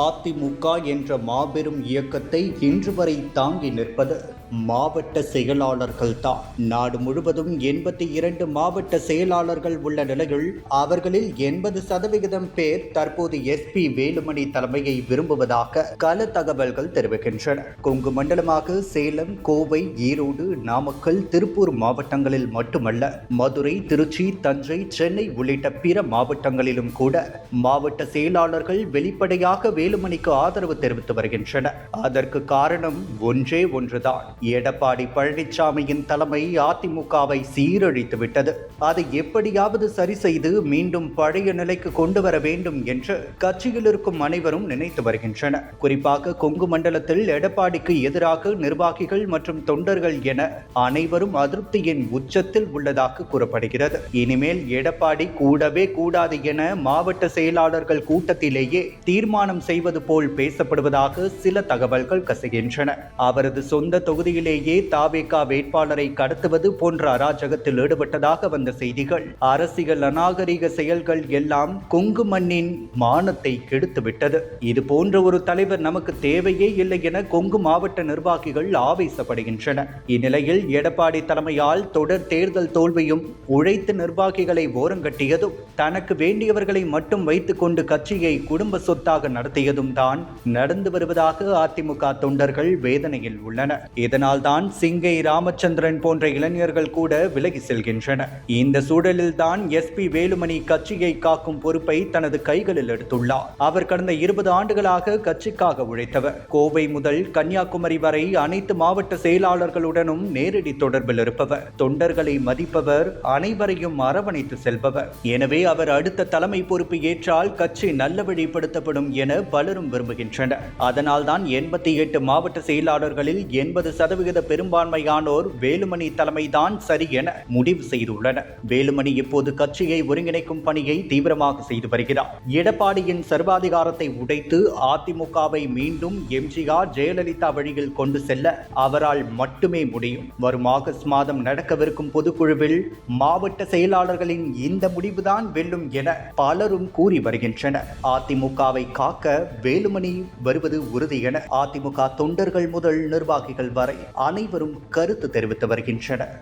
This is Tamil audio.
அதிமுக என்ற மாபெரும் இயக்கத்தை இன்று வரை தாங்கி நிற்பது மாவட்ட செயலாளர்கள்தான். நாடு முழுவதும் 82 மாவட்ட செயலாளர்கள் உள்ள நிலையில் அவர்களில் 80% பேர் தற்போது SP வேலுமணி தலைமையை விரும்புவதாக கள தகவல்கள் தெரிவிக்கின்றன. கொங்கு மண்டலமாக சேலம், கோவை, ஈரோடு, நாமக்கல், திருப்பூர் மாவட்டங்களில் மட்டுமல்ல, மதுரை, திருச்சி, தஞ்சை, சென்னை உள்ளிட்ட பிற மாவட்டங்களிலும் கூட மாவட்ட செயலாளர்கள் வெளிப்படையாக வேலுமணிக்கு ஆதரவு தெரிவித்து வருகின்றனர். அதற்கு காரணம் ஒன்றே ஒன்றுதான். எடப்பாடி பழனிசாமியின் தலைமை அதிமுகவை சீரழித்துவிட்டது. அதை எப்படியாவது சரி செய்து மீண்டும் பழைய நிலைக்கு கொண்டு வர வேண்டும் என்று கட்சியில் இருக்கும் அனைவரும் நினைத்து வருகின்றனர். குறிப்பாக கொங்கு மண்டலத்தில் எடப்பாடிக்கு எதிராக நிர்வாகிகள் மற்றும் தொண்டர்கள் என அனைவரும் அதிருப்தியின் உச்சத்தில் உள்ளதாக கூறப்படுகிறது. இனிமேல் எடப்பாடி கூடவே கூடாது என மாவட்ட செயலாளர்கள் கூட்டத்திலேயே தீர்மானம் செய்வது போல் பேசப்படுவதாக சில தகவல்கள் கசிகின்றன. அவரது சொந்த தொகுதியிலேயே தாவேகா வேட்பாளரை கடத்துவது போன்ற அராஜகத்தில் ஈடுபட்டதாக வந்த செய்திகள் அரசியல் அநாகரிக செயல்கள் எல்லாம் கொங்கு மண்ணின் மானத்தை கெடுத்துவிட்டது. இது போன்ற ஒரு தலைவர் நமக்கு தேவையே இல்லை என கொங்கு மாவட்ட நிர்வாகிகள் ஆவேசப்படுகின்றனர். இந்நிலையில் எடப்பாடி தலைமையால் தொடர் தேர்தல் தோல்வியும் உழைத்து நிர்வாகிகளை ஓரங்கட்டியதும் தனக்கு வேண்டியவர்களை மட்டும் வைத்துக் கொண்டு கட்சியை குடும்ப சொத்தாக நடத்தியதும் தான் நடந்து வருவதாக அதிமுக தொண்டர்கள் வேதனையில் உள்ளனர். இதனால் தான் சிங்கை ராமச்சந்திரன் போன்ற இளைஞர்கள் கூட விலகி செல்கின்றனர். இந்த சூழலில் தான் SP வேலுமணி கட்சியை காக்கும் பொறுப்பை தனது கைகளில் எடுத்துள்ளார். அவர் கடந்த 20 ஆண்டுகளாக கட்சிக்காக உழைத்தவர். கோவை முதல் கன்னியாகுமரி வரை அனைத்து மாவட்ட செயலாளர்களுடனும் நேரடி தொடர்பில் இருப்பவர். தொண்டர்களை மதிப்பவர், அனைவரையும் அரவணைத்து செல்பவர். எனவே அவர் அடுத்த தலைமை பொறுப்பு ஏற்றால் கட்சி நல்ல வழிப்படுத்தப்படும் என பலரும் விரும்புகின்றனர். அதனால் தான் 88 மாவட்ட செயலாளர்களில் 80% பெரும்பான்மையானோர் வேலுமணி தலைமைதான் சரி என முடிவு செய்துள்ளனர். வேலுமணி இப்போது கட்சியை ஒருங்கிணைக்கும் பணியை தீவிரமாக செய்து வருகிறார். எடப்பாடியின் சர்வாதிகாரத்தை உடைத்து அதிமுகவை மீண்டும் எம்ஜிஆர், ஜெயலலிதா வழியில் கொண்டு செல்ல அவரால் மட்டுமே முடியும். வரும் ஆகஸ்ட் மாதம் நடக்கவிருக்கும் பொதுக்குழுவில் மாவட்ட செயலாளர்களின் இந்த முடிவுதான் வெல்லும் என பலரும் கூறி வருகின்றனர். அதிமுகவை காக்க வேலுமணி வருவது உறுதி என அதிமுக தொண்டர்கள் முதல் நிர்வாகிகள் வரை அனைவரும் கருத்து தெரிவித்து வருகின்றனர்.